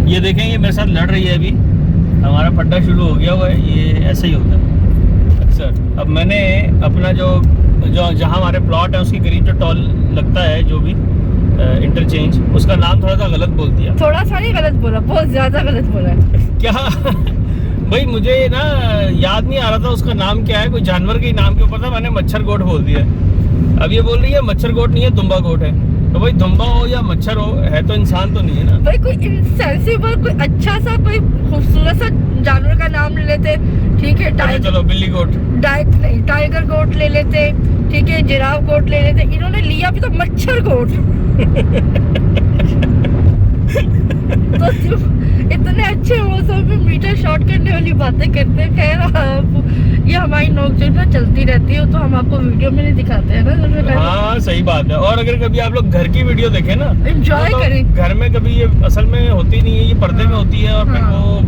ये देखें, ये मेरे साथ लड़ रही है अभी। हमारा पड्डा शुरू हो गया हुआ है, ये ऐसे ही होता है अक्सर। अब मैंने अपना जो जहाँ हमारे प्लॉट है उसके करीब जो टॉल लगता है, जो भी इंटरचेंज, उसका नाम थोड़ा सा गलत बोल दिया। थोड़ा सा नहीं गलत बोला, बहुत ज्यादा गलत बोला क्या? भाई मुझे ना याद नहीं आ रहा था उसका नाम क्या है, कोई जानवर के नाम के ऊपर था, मैंने मच्छर गोट बोल दिया। अब ये बोल रही है मच्छर गोट नहीं है, दुम्बा गोट है। तो भाई दुम्बा हो या मच्छर हो, है तो इंसान तो नहीं है ना भाई। कोई सेंसिबल, कोई अच्छा सा, कोई खूबसूरत सा जानवर का नाम ले लेते, ठीक है। अच्छा चलो बिल्ली गोट, नहीं, टाइगर गोट ले लेते, ठीक है। जिराफ गोट ले लेते, इन्होंने लिया भी तो मच्छर गोट। तो इतने अच्छे मौसम में मीटर शॉर्ट करने वाली बातें करते हैं। खैर ये हमारी नोकझोंक ना चलती रहती है, तो हम आपको वीडियो में नहीं दिखाते हैं ना। हाँ सही बात है। और अगर कभी आप लोग घर की वीडियो देखें ना, एंजॉय करें। घर में कभी ये असल में होती नहीं है, ये पर्दे में होती है, और फिर वो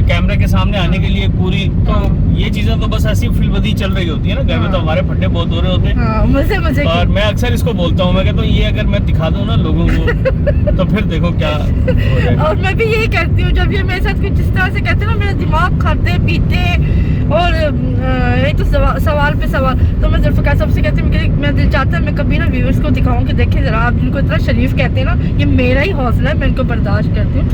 कैमरे के सामने आने के लिए पूरी, तो ये चीजें तो बस ऐसी फिल्मदी चल रही होती है ना। घर में तो हमारे फड्डे बहुत हो रहे होते हैं, मजे मजे। और मैं अक्सर इसको बोलता हूँ, मैं कहता हूँ ये अगर मैं दिखा दूँ ना लोगों को तो फिर देखो क्या हो जाए। और मैं भी यही करती हूँ, जब ये मेरे साथ कुछ इस तरह से कहते हैं ना, मेरा दिमाग खाते पीते और ये तो सवाल पे सवाल, तो मैं जुल्फ़िकार साहब से कहती हूँ मैं दिल चाहता है मैं कभी ना व्यूअर्स को दिखाऊं कि देखें जरा, आप जिनको इतना शरीफ कहते हैं ना, ये मेरा ही हौसला है, मैं इनको बर्दाश्त करती हूँ।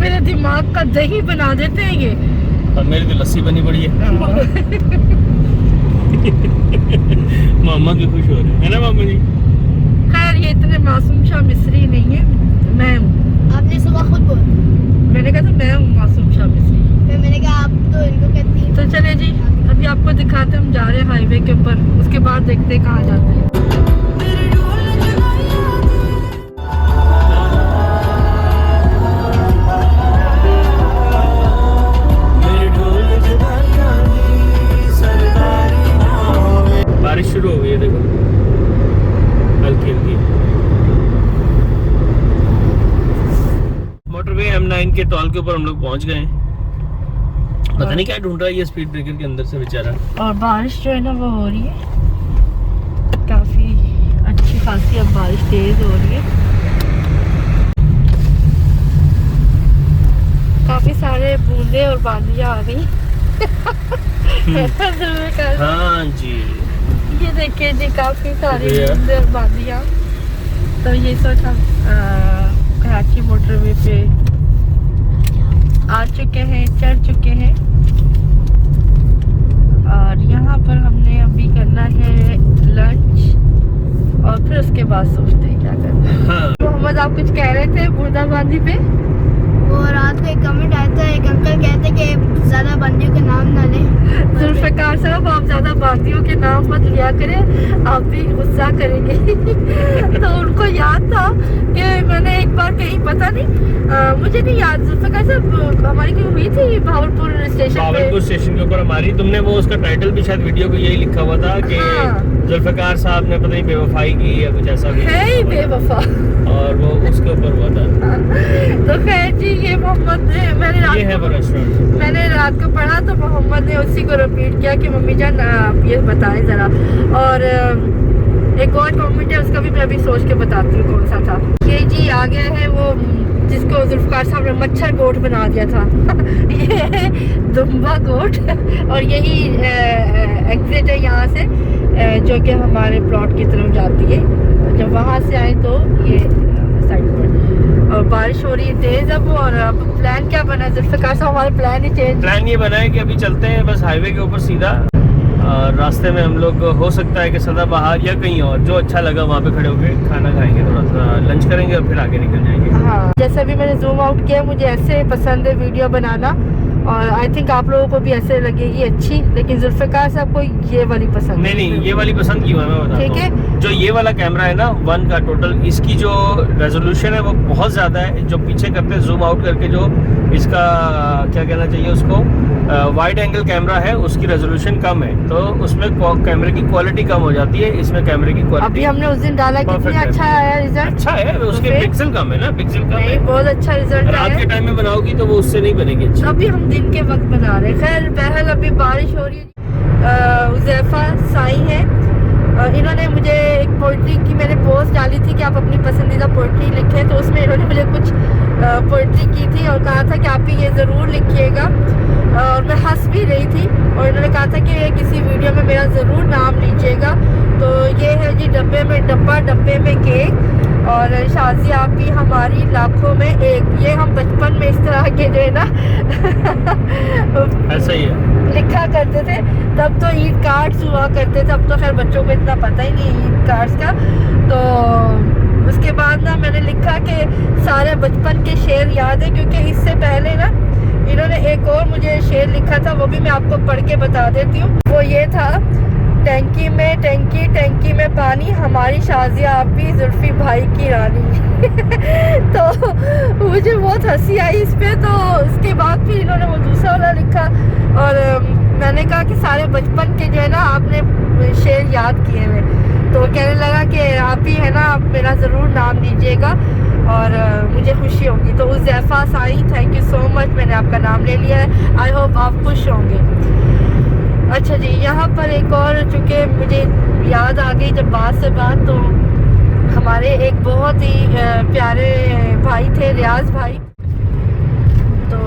मेरे दिमाग का दही बना देते हैं ये, और मेरी तो लस्सी बनी पड़ी है। मामा भी खुश हो रहे हैं ना मामा जी। खैर ये इतने मासूम शाह मिस्री नहीं है, मैं हूँ। आपने सुबह खुद बोला, मैंने कहा था मैं हूँ मासूम शाह मिस्री, फिर मैंने कहा आप तो इनको कहती हैं। तो चले जी, अभी आपको दिखाते हम जा रहे हैं हाईवे के ऊपर, उसके बाद देखते हैं कहाँ जाते हैं। बारिश शुरू हो गई है, देखो हल्की हल्की। मोटरवे M9 के टॉल के ऊपर हम लोग पहुंच गए हैं। पता नहीं क्या ढूंढ रहा है ये स्पीड ब्रेकर के अंदर से बेचारा। और बारिश जो है ना वो हो रही है काफी अच्छी खासी, अब बारिश तेज हो रही है। काफी सारे बूंदे और बांदियां आ गई। हाँ जी, ये देखिए जी, काफी सारी बूंदे और बांदियां। तो ये सोच हम कराची मोटरवे पे आ चुके हैं, चढ़ चुके हैं, और यहाँ पर हमने अभी करना है लंच, और फिर उसके बाद सोचते हैं क्या करना है। हाँ। मोहम्मद आप कुछ कह रहे थे बूंदाबांदी पे? वो रात को एक कमेंट आया था, एक अंकल कहते कि ज्यादा बंदियों के नाम ना लें। जुल्फ़िकार साहब आप ज्यादा बांदियों के नाम मत लिया करें, आप भी गुस्सा करेंगे। तो उनको याद था कि मैंने एक बार कहीं, पता नहीं मुझे नहीं याद, जुल्फ़िकार साहब हमारी क्यों हुई थी भावलपुर स्टेशन के ऊपर हमारी, तुमने वो उसका टाइटल भी शायद वीडियो को यही लिखा हुआ था कि जुल्फ़िकार साहब ने पता नहीं बेवफाई की या कुछ ऐसा भी है ही बेवफा, और वो उसके ऊपर हुआ था। तो खैर जी, ये मोहम्मद ने, मैंने रात को पढ़ा तो मोहम्मद ने उसी को रिपीट किया कि मम्मी जान आप ये बताएं जरा। और एक और कमेंट है, उसका भी मैं अभी सोच के बताती हूँ कौन सा था। ये जी आ गया है वो जिसको जुल्फ़िकार साहब ने मच्छर गोट बना दिया था। ये है दुम्बा गोट, और यही एग्जिट है यहाँ से, जो कि हमारे प्लॉट की तरफ जाती है। जब वहाँ से आए तो ये साइड पर, और बारिश हो रही है तेज अब। और अब प्लान क्या बना जुल्फ़िकार साहब? हमारा प्लान ये बना है कि अभी चलते हैं बस हाईवे के ऊपर सीधा, और रास्ते में हम लोग हो सकता है कि सदाबहार या कहीं और जो अच्छा लगा वहाँ पे खड़े होकर खाना खाएंगे, थोड़ा सा लंच करेंगे और फिर आगे निकल जाएंगे। हाँ, जैसे भी मैंने जूम आउट किया, मुझे ऐसे पसंद है वीडियो बनाना, और आई थिंक आप लोगों को भी ऐसे लगेगी अच्छी, लेकिन जुल्फ़िकार साहब को ये वाली पसंद नहीं, ये वाली पसंद क्यों है मैं बताता हूँ। ठीक है, जो ये वाला कैमरा है ना 1 का टोटल, इसकी जो रेजोल्यूशन है वो बहुत ज़्यादा है। जो पीछे करते हैं जूम आउट करके, जो इसका क्या कहना चाहिए उसको, वाइड एंगल कैमरा है, उसकी रेजोल्यूशन कम है, तो उसमें कैमरे की क्वालिटी कम हो जाती है। इसमें कैमरे की क्वालिटी अभी हमने उस दिन डाला, कितना अच्छा आया रिजल्ट। अच्छा है, उसके पिक्सल कम है ना, पिक्सल कम है, बहुत अच्छा रिजल्ट। रात के टाइम में बनाओगी तो वो उससे नहीं बनेगी अच्छी। अभी हम दिन के वक्त बना रहे हैं। खैर बहरहाल अभी बारिश हो रही है। उज़ैफा साई है, इन्होंने मुझे एक पोइट्री की मैंने पोस्ट डाली थी कि आप अपनी पसंदीदा पोइट्री लिखें, तो उसमें इन्होंने मुझे कुछ ज़रूर लिखिएगा। और मैं हंस भी रही थी और इन्होंने कहा था कि किसी वीडियो में मेरा ज़रूर नाम लीजिएगा। तो ये है जी डब्बे में डब्बा, डब्बे में केक और शाज़िया आपी हमारी लाखों में एक। ये हम बचपन में इस तरह के जो है ना ऐसा ही है लिखा करते थे। तब तो ईद कार्ड्स हुआ करते थे, अब तो खैर बच्चों को इतना पता ही नहीं है ईद कार्ड्स का। तो उसके बाद ना मैंने लिखा कि सारे बचपन के शेर याद है, क्योंकि इससे पहले ना इन्होंने एक और मुझे शेर लिखा था, वो भी मैं आपको पढ़ के बता देती हूँ। वो ये था, टैंकी में टैंकी टैंकी में पानी, हमारी शाज़िया आपी जुल्फी भाई की रानी। तो मुझे बहुत हंसी आई इस पे। तो उसके बाद फिर इन्होंने वो दूसरा वाला लिखा और मैंने कहा कि सारे बचपन के जो है ना आपने शेर याद किए हुए। तो कहने लगा कि आप ही है ना, आप मेरा ज़रूर नाम लीजिएगा और मुझे खुशी होगी। तो उस ज़ैफ़ा साई, थैंक यू सो मच, मैंने आपका नाम ले लिया है। आई होप आप खुश होंगे। अच्छा जी, यहाँ पर एक और, चूँकि मुझे याद आ गई जब बात से बात, तो हमारे एक बहुत ही प्यारे भाई थे, रियाज भाई। तो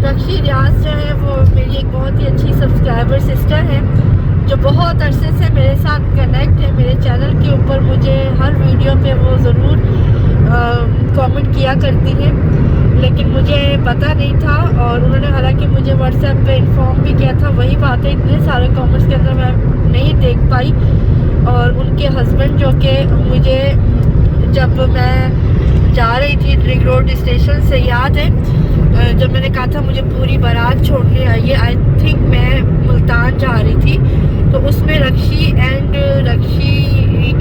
रक्षी रियाज जो है वो मेरी एक बहुत ही अच्छी सब्सक्राइबर सिस्टर है, जो बहुत अरसे से मेरे साथ कनेक्ट है। मेरे चैनल के ऊपर मुझे हर वीडियो पे वो ज़रूर कमेंट किया करती है, लेकिन मुझे पता नहीं था और उन्होंने हालांकि मुझे व्हाट्सएप पे इन्फॉर्म भी किया था। वही बात है, इतने सारे कमेंट्स के अंदर मैं नहीं देख पाई। और उनके हस्बैंड जो कि मुझे जब मैं जा रही थी रिंग रोड स्टेशन से, याद है जब मैंने कहा था मुझे पूरी बारात छोड़ने आई है, आई थिंक मैं मुल्तान जा रही थी, तो उसमें रक्षी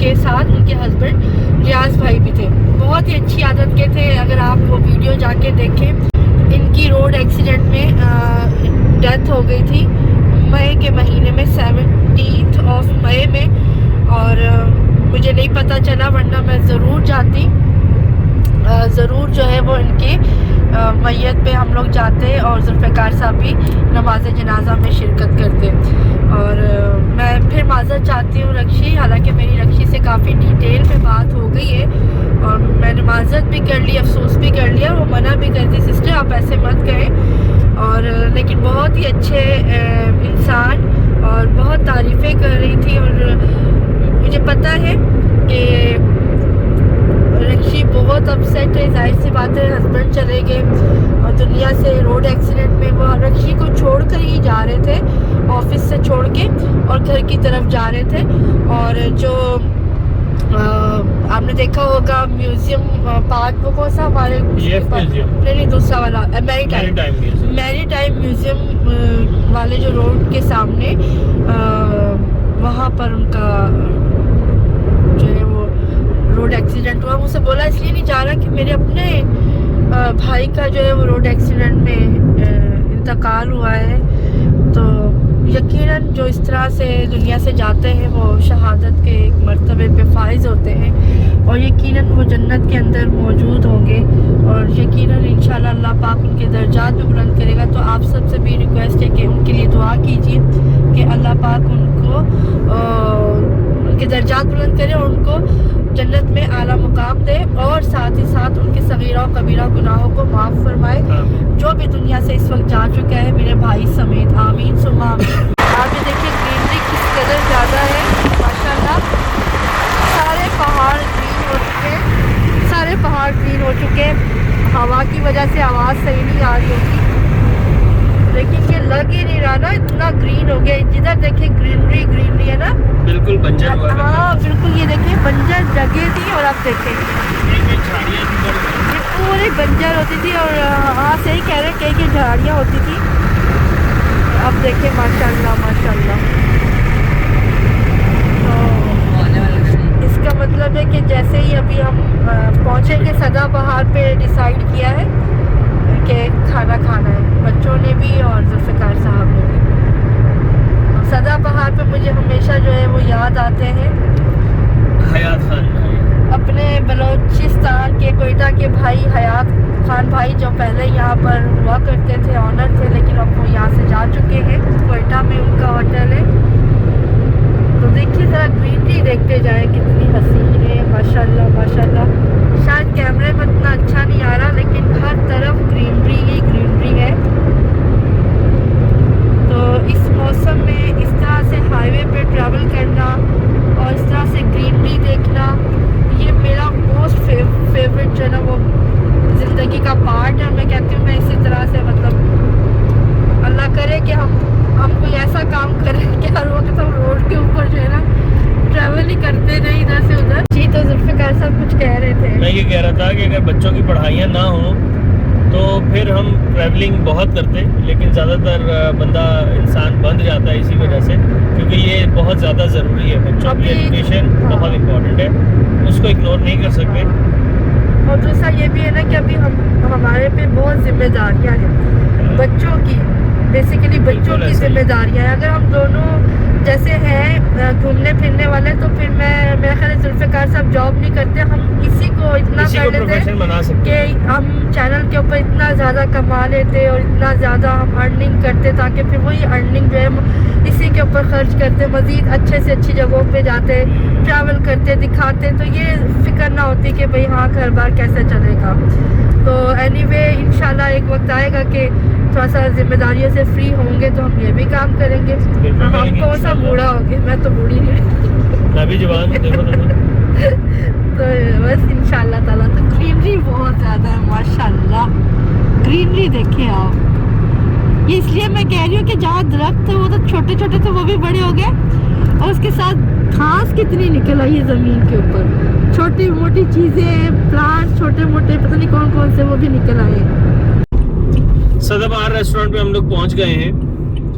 के साथ उनके हस्बैंड रियाज भाई भी थे। बहुत ही अच्छी आदत के थे। अगर आप वो वीडियो जाके देखें, इनकी रोड एक्सीडेंट में डेथ हो गई थी मई के महीने में, 17 मई में। और मुझे नहीं पता चला, वरना मैं ज़रूर जाती, ज़रूर जो है वो इनकी मैयत पे हम लोग जाते और जुल्फ़िकार साहब भी नमाज जनाजा में शिरकत करते। और मैं फिर माज़रत चाहती हूँ रक्षी, हालांकि मेरी रक्षी से काफ़ी डिटेल में बात हो गई है और मैंने माज़रत भी कर ली, अफसोस भी कर लिया। वो मना भी करती, सिस्टर आप ऐसे मत करें। और लेकिन बहुत ही अच्छे इंसान और बहुत तारीफ़ें कर रही थी। और मुझे पता है कि रक्षी बहुत अपसेट है, जाहिर सी बात है, हस्बैंड चले गए और दुनिया से रोड एक्सीडेंट में। वो रक्षी को छोड़ कर ही जा रहे थे, ऑफिस से छोड़ के और घर की तरफ जा रहे थे। और जो आपने देखा होगा म्यूजियम पार्क, वो कौन सा हमारे नहीं दूसरा वाला मैरीटाइम म्यूजियम वाले जो रोड के सामने, वहाँ पर उनका जो है वो रोड एक्सीडेंट हुआ। मुझसे बोला इसलिए नहीं जा रहा कि मेरे अपने भाई का जो है वो रोड एक्सीडेंट में इंतकाल हुआ है। तो यकीनन जो इस तरह से दुनिया से जाते हैं वो शहादत के एक मर्तबे पे फाइज होते हैं और यकीनन वो जन्नत के अंदर मौजूद होंगे और यकीनन इंशाल्लाह अल्लाह पाक उनके दर्जात भी बुलंद करेगा। तो आप सबसे भी रिक्वेस्ट है कि उनके लिए दुआ कीजिए कि अल्लाह पाक उनको उनके दर्जात बुलंद करे और उनको जन्नत में आला मुकाम दे और साथ ही साथ उनके सगीरा और कबीरा गुनाहों को माफ़ फरमाए। जो भी दुनिया से इस वक्त जा चुका है मेरे भाई समेत, आमीन सुम्मा आमीन। आप ये देखिए ग्रीनरी किस कदर ज़्यादा है माशाल्लाह। सारे पहाड़ ग्रीन हो चुके हैं, सारे पहाड़ ग्रीन हो चुके हैं। हवा की वजह से आवाज़ सही नहीं आ रही होगी, लेकिन ये लग ही नहीं रहा ना, इतना ग्रीन हो गया। जिधर देखिए ग्रीनरी ग्रीनरी है ना, बिल्कुल बंजर हुआ। हाँ बिल्कुल, ये देखिए बंजर जगह थी और अब देखिए ये पूरी बंजर होती थी। और हाँ सही कह रहे हैं, कई झाड़ियाँ होती थी, अब देखिए माशाल्लाह माशाल्लाह। तो इसका मतलब है कि जैसे ही अभी हम पहुँचेंगे सदाबहार पे, डिसाइड किया है कि खाना खाना है बच्चों ने भी और जुल्फ़िकार साहब ने भी। सदाबहार पे मुझे हमेशा जो है वो याद आते हैं हयात खान, अपने बलूचिस्तान के कोयटा के भाई हयात खान भाई, जो पहले यहाँ पर हुआ करते थे, ऑनर थे, लेकिन अब वो यहाँ से जा चुके हैं। कोयटा में उनका होटल है। तो देखिए ज़रा ग्रीनरी देखते जाए, कितनी हसीन है माशाल्लाह माशाल्लाह। शायद कैमरे में इतना अच्छा नहीं आ रहा, लेकिन हर तरफ ग्रीनरी ही ग्रीनरी है। का पार्ट है। मैं कहती हूँ मैं इसी तरह से मतलब अल्लाह करे कि हम कोई ऐसा काम करें कि हर वक्त हम रोड के ऊपर जो है ना ट्रैवल ही करते नहीं इधर से उधर। जी तो जुल्फ़िकार साहब कुछ कह रहे थे। मैं ये कह रहा था कि अगर बच्चों की पढ़ाइयाँ ना हो तो फिर हम ट्रैवलिंग बहुत करते, लेकिन ज़्यादातर बंदा इंसान बंद जाता है इसी वजह से, क्योंकि ये बहुत ज़्यादा ज़रूरी है। बच्चों की एजुकेशन बहुत इम्पोर्टेंट है, उसको इग्नोर नहीं कर सकते। और दूसरा ये भी है ना कि अभी हमारे पे बहुत जिम्मेदारियाँ हैं बच्चों की, बेसिकली बच्चों की जिम्मेदारियाँ हैं। अगर हम दोनों जैसे हैं घूमने फिरने वाले तो फिर मेरा ख्याल है जुल्फ़िकार साहब जॉब नहीं करते, हम इसी को इतना कर लेते कि हम चैनल के ऊपर इतना ज़्यादा कमा लेते और इतना ज़्यादा हम अर्निंग करते, ताकि फिर वही अर्निंग जो है इसी के ऊपर खर्च करते, मज़ीद अच्छे से अच्छी जगहों पे जाते, ट्रैवल करते, दिखाते, तो ये फिक्र ना होती कि भाई हाँ घर बार कैसे चलेगा। तो एनीवे इंशाल्लाह एक वक्त आएगा कि थोड़ा सा जिम्मेदारियों से फ्री होंगे तो हम ये भी काम करेंगे। हम कौन सा बूढ़ा हो गया, मैं तो बूढ़ी नहीं, मैं भी जवान हूं, देखो तो बस इंशाल्लाह ताला। तो ग्रीनरी बहुत ज़्यादा है माशाल्लाह, ग्रीनरी देखें आप। ये इसलिए मैं कह रही हूँ कि जहाँ दरख्त थे वो तो छोटे छोटे थे, वो भी बड़े हो गए, और उसके साथ घास कितनी निकल आई है ज़मीन के ऊपर, छोटी मोटी चीज़ें, प्लांट छोटे मोटे पता नहीं कौन कौन से वो भी निकल आए। सदाबहार रेस्टोरेंट पे हम लोग पहुंच गए हैं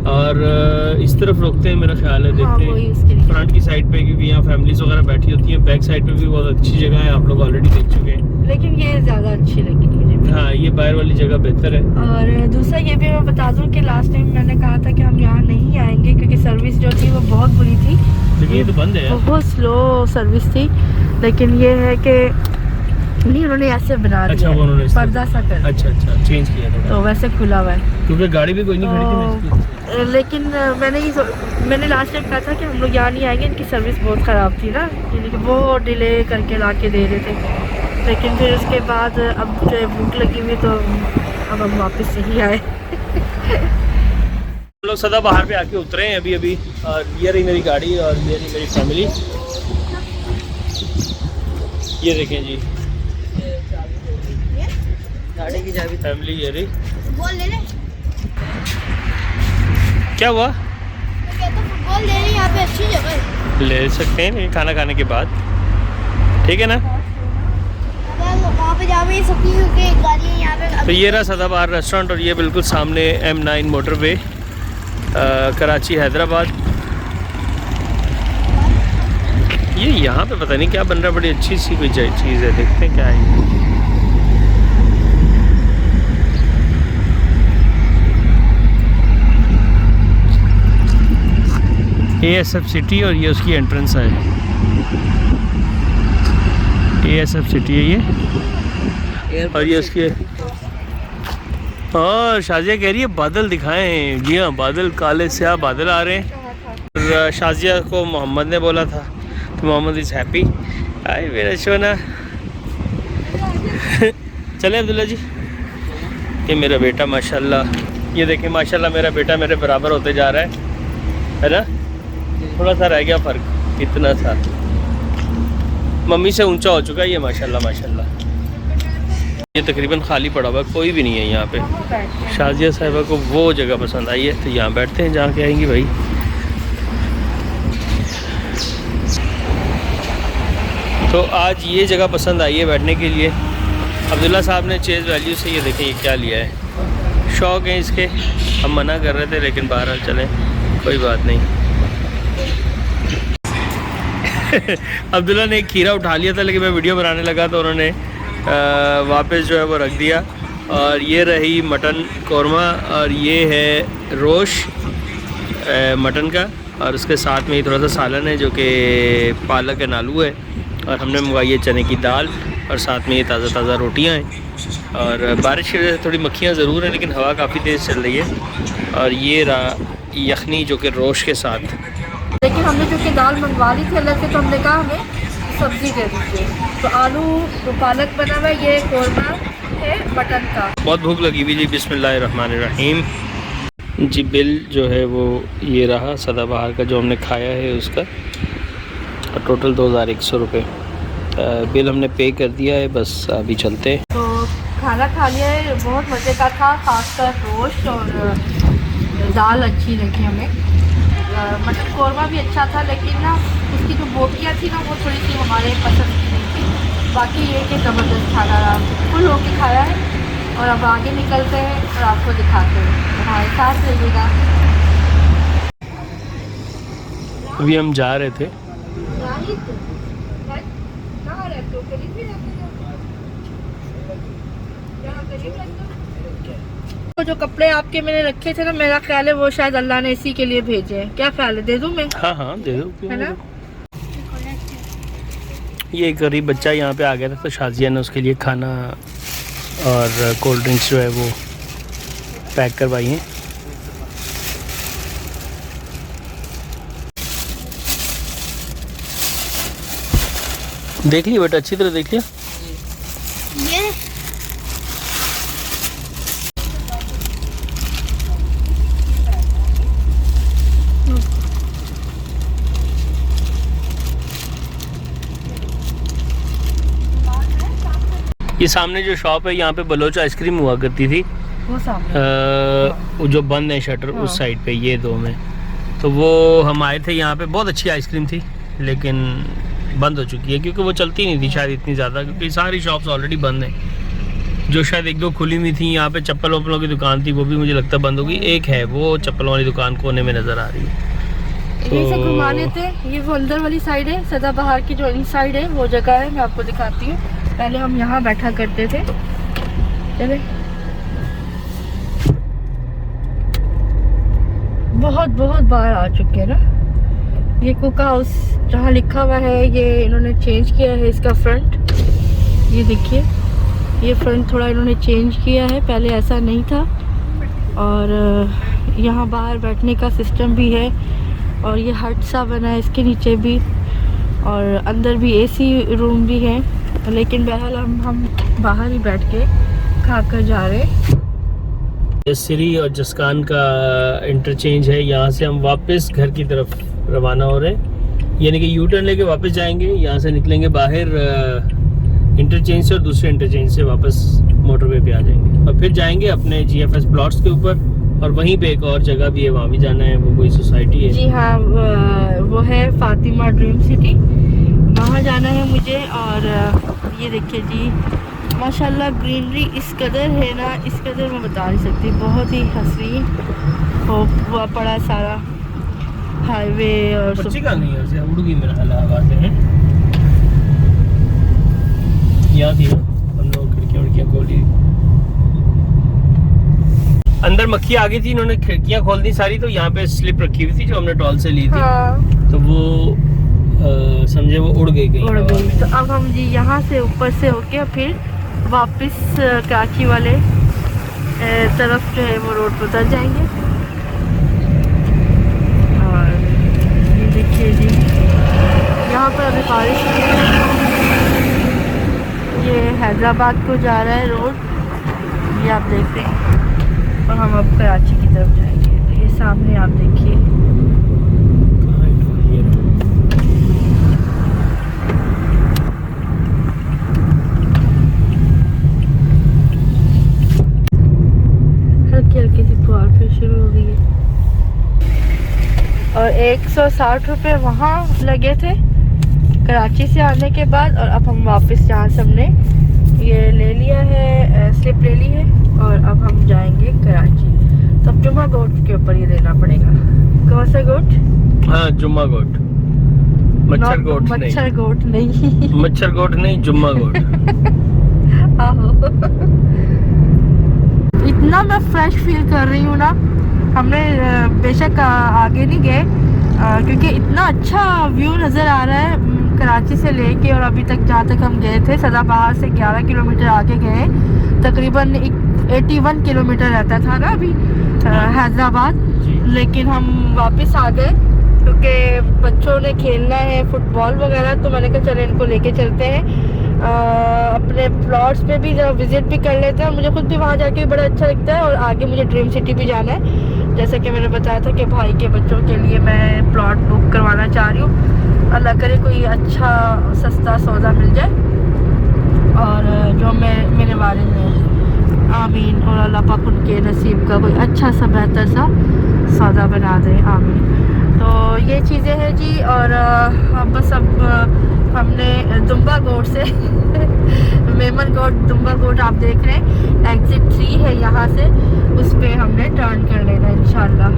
और इस तरफ रुकते हैं मेरा ख्याल है, देखते हैं फ्रंट की साइड पे, क्योंकि यहाँ फैमिलीज वगैरह बैठी होती हैं। बैक साइड पे भी बहुत अच्छी जगह है, आप लोग ऑलरेडी देख चुके हैं, लेकिन ये ज़्यादा अच्छी लगी मुझे। हाँ, ये बाहर वाली जगह बेहतर है। और दूसरा ये भी मैं बता दूं कि लास्ट टाइम मैंने कहा था कि हम यहाँ नहीं आएंगे क्योंकि सर्विस जो थी वो बहुत बुरी थी, लेकिन ये तो बंद है, बहुत स्लो सर्विस थी। लेकिन ये है कि नहीं, उन्होंने ऐसे बना दिया, उन्होंने पर्दा सा कर, अच्छा चेंज किया तो वैसे खुला हुआ है, क्योंकि गाड़ी भी कोई नहीं खड़ी थी। लेकिन मैंने लास्ट टाइम कहा था कि हम लोग यहाँ नहीं आएंगे, इनकी सर्विस बहुत ख़राब थी ना, यानी कि वो डिले करके ला के दे रहे थे। लेकिन फिर उसके बाद अब जो है भूख लगी हुई तो अब हम वापस नहीं आए। हम लोग सदाबहार पे आके उतरे हैं अभी, और ये रही मेरी गाड़ी और ये रही मेरी फैमिली। ये देखें जी, गाड़ी की चाबी, फैमिली ये रही। फुटबॉल ले ले, क्या हुआ? मैं कहता हूं फुटबॉल ले ले, यहाँ पे अच्छी जगह है। ले सकते हैं खाना खाने के बाद, ठीक है ना? वहाँ पे जहाँ पे सबकी गाड़ियाँ यहाँ पे। तो ये रहा सदाबहार रेस्टोरेंट, और ये बिल्कुल सामने M9 मोटरवे, कराची हैदराबाद। ये यहाँ पे पता नहीं क्या बन रहा है, बड़ी अच्छी सी कोई चीज़ है, देखते हैं क्या है। ASF सिटी, और ये उसकी एंट्रेंस है। ASF सिटी है ये, और ये उसकी, और शाजिया कह रही है बादल दिखाएं। जी हाँ, बादल, काले स्याह बादल आ रहे हैं। और शाजिया को मोहम्मद ने बोला था, तो मोहम्मद इज़ हैप्पी। आई मेरा सोना। चले अब्दुल्ला जी, ये मेरा बेटा माशाल्लाह, ये देखें माशाल्लाह, मेरा बेटा मेरे बराबर होते जा रहा है ना? थोड़ा सा रह गया फ़र्क, इतना सा मम्मी से ऊंचा हो चुका है ये माशाल्लाह माशाल्लाह। ये तकरीबन खाली पड़ा हुआ, कोई भी नहीं है यहाँ पे। शाजिया साहिबा को वो जगह पसंद आई है, तो यहाँ बैठते हैं जहाँ के आएंगी भाई। तो आज ये जगह पसंद आई है बैठने के लिए। अब्दुल्ला साहब ने चेज़ वैल्यू से, ये देखें ये क्या लिया है, शौक़ है इसके, हम मना कर रहे थे लेकिन बहरहाल चलें, कोई बात नहीं। अब्दुल्ला ने एक खीरा उठा लिया था, लेकिन मैं वीडियो बनाने लगा तो उन्होंने वापस जो है वो रख दिया। और ये रही मटन कौरमा, और ये है रोश मटन का, और उसके साथ में ही थोड़ा सा सालन है जो कि पालक एंड आलू है, और हमने मंगवाई है चने की दाल, और साथ में ये ताज़ा ताज़ा रोटियां हैं। और बारिश की वजह से थोड़ी मक्खियाँ ज़रूर हैं, लेकिन हवा काफ़ी तेज़ चल रही है। और ये रहा यखनी जो कि रोश के साथ। लेकिन हमने जो कि दाल मंगवा ली थी अलग से, तो हमने कहा हमें सब्ज़ी दे दीजिए, तो आलू तो पालक बना हुआ है, ये कौरमा है मटन का। बहुत भूख लगी हुई जी। बिस्मिल्लाहिर्रहमानिर्रहीम जी। बिल जो है वो ये रहा सदाबहार का जो हमने खाया है उसका, और टोटल 2100 रुपये बिल हमने पे कर दिया है। बस अभी चलते हैं। तो खाना खा लिया है, बहुत मज़े का था, खासकर रोस्ट और दाल अच्छी लगी हमें। मटन कौरमा भी अच्छा था, लेकिन ना उसकी जो बोटियाँ थी ना वो थोड़ी सी हमारे पसंद की नहीं थी। बाकी ये कि ज़बरदस्त खाना रहा, फुल होके खाया है। और अब आगे निकलते हैं और आपको दिखाते हैं, हमारे साथ रहिएगा। अभी हम जा रहे थे, तो जो कपड़े आपके मैंने रखे थे ना, मेरा ख्याल है वो शायद अल्लाह ने इसी के लिए भेजे हैं। क्या ख्याल है, दे दूं मैं? हाँ हाँ दे दो, है ना। ये गरीब बच्चा यहाँ पे आ गया था, तो शाजिया ने उसके लिए खाना और कोल्ड ड्रिंक्स जो है वो पैक करवाई हैं। देख लिया बेटा, अच्छी तरह देख लिया। ये ये सामने जो शॉप है, यहाँ पे बलोच आइसक्रीम हुआ करती थी, वो सामने वो जो बंद है शटर उस साइड पे, ये दो में। तो वो हम आए थे यहाँ पे, बहुत अच्छी आइसक्रीम थी, लेकिन बंद हो चुकी है क्योंकि वो चलती नहीं थी शायद इतनी ज़्यादा, क्योंकि सारी शॉप्स ऑलरेडी बंद हैं। जो शायद एक दो खुली हुई थी, यहाँ पे चप्पल वप्पलों की दुकान थी, वो भी मुझे लगता है बंद होगी। एक है वो चप्पलों वाली दुकान कोने में नज़र आ रही है। ये से घुमा लेते हैं। ये वो अंदर वाली साइड है, सदाबहार की जो इन साइड है वो जगह है, मैं आपको दिखाती हूँ। पहले हम यहाँ बैठा करते थे, चले। बहुत बहुत बार आ चुके हैं ना। ये कुक हाउस जहाँ लिखा हुआ है, ये इन्होंने चेंज किया है इसका फ्रंट। ये देखिए, ये फ्रंट थोड़ा इन्होंने चेंज किया है, पहले ऐसा नहीं था। और यहाँ बाहर बैठने का सिस्टम भी है, और ये हट सा बना है इसके नीचे भी, और अंदर भी एसी रूम भी है। लेकिन बहरहाल हम बाहर ही बैठ के खा कर जा रहे हैं। सिरी और जसकान का इंटरचेंज है, यहाँ से हम वापस घर की तरफ रवाना हो रहे हैं, यानी कि यू टर्न लेके वापस जाएंगे। यहाँ से निकलेंगे बाहर इंटरचेंज से, और दूसरे इंटरचेंज से वापस मोटरवे पे आ जाएंगे, और फिर जाएंगे अपने GFS प्लॉट्स के ऊपर। और वहीं पे एक और जगह भी है, वहाँ भी जाना है, वो कोई सोसाइटी है। जी हाँ, वो है फातिमा ड्रीम सिटी, वहाँ जाना है मुझे। और ये देखिए जी, माशाल्लाह ग्रीनरी इस कदर है ना, इस कदर मैं बता नहीं सकती, बहुत ही हसीन हुआ पड़ा सारा हाईवे। और बच्ची कहाँ गई है? उड़गी मेरा ख्याल आवाज़ें हैं, यहाँ थी ना, हम लोग खिड़कियाँ खोली, अंदर मक्खी आ गई थी, इन्होंने खिड़कियाँ खोल दी सारी, तो यहाँ पे स्लिप रखी हुई थी जो हमने टॉल से ली थी। हाँ। तो वो समझे वो उड़ गई उड़ गई। तो अब हम जी यहाँ से ऊपर से होके फिर वापस कराची वाले तरफ जो है वो रोड पर उतर जाएंगे। और ये देखिए जी, यहाँ पर अभी बारिश हुई है। ये हैदराबाद को जा रहा है रोड, ये आप देख रहे हैं, और हम अब कराची की तरफ जाएंगे। तो ये सामने आप देखिए, हल्की हल्की सी फुहार फिर शुरू हो गई है। और 160 रुपये वहाँ लगे थे कराची से आने के बाद, और अब हम वापस जहाँ से हमने ये ले लिया है, स्लिप ले ली है, और अब हम जाएंगे कराची। तो अब जुम्मा गोट के ऊपर ये देना पड़ेगा। कौन सा गोट? हाँ, जुम्मा गोट, मच्छर गोट नहीं, मच्छर गोट नहीं मच्छर गोट नहीं, जुम्मा गोट। आहो, इतना मैं फ्रेश फील कर रही हूँ ना। हमने बेशक आगे नहीं गए, क्योंकि इतना अच्छा व्यू नज़र आ रहा है कराची से लेके, और अभी तक जहाँ तक हम गए थे, सदाबहार से 11 किलोमीटर आगे गए, तकरीबन 81 किलोमीटर रहता था ना अभी हैदराबाद। लेकिन हम वापस आ गए क्योंकि बच्चों ने खेलना है फुटबॉल वगैरह, तो मैंने कहा चले इनको लेके चलते हैं अपने प्लॉट्स पे भी जरा विजिट भी कर लेते हैं। और मुझे खुद भी वहाँ जाके बड़ा अच्छा लगता है, और आगे मुझे ड्रीम सिटी भी जाना है, जैसा कि मैंने बताया था कि भाई के बच्चों के लिए मैं प्लॉट बुक करवाना चाह रही हूँ। अल्लाह करे कोई अच्छा सस्ता सौदा मिल जाए, और जो मेरे वालिद ने आमीन। और अल्लाह पाक उनके नसीब का कोई अच्छा सा बेहतर सा सौदा बना दे, आमीन। तो ये चीज़ें हैं जी। और बस अब हमने दुम्बा गोट से मेमन गोट दुम्बा गोट आप देख रहे हैं, एग्जिट 3 है यहाँ से, उस पर हमने टर्न कर लेना इंशाल्लाह।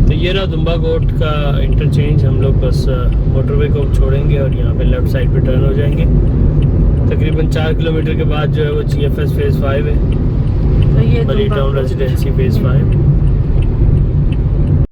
तो ये रहा दुम्बा गोट का इंटरचेंज। हम लोग बस मोटरवे को छोड़ेंगे और यहाँ पे लेफ्ट साइड पे टर्न हो जाएंगे। तकरीबन 4 किलोमीटर के बाद जो है वो GFS फेज़ 5 है, तो ये मरी टाउन रेजिडेंसी फेज़ 5।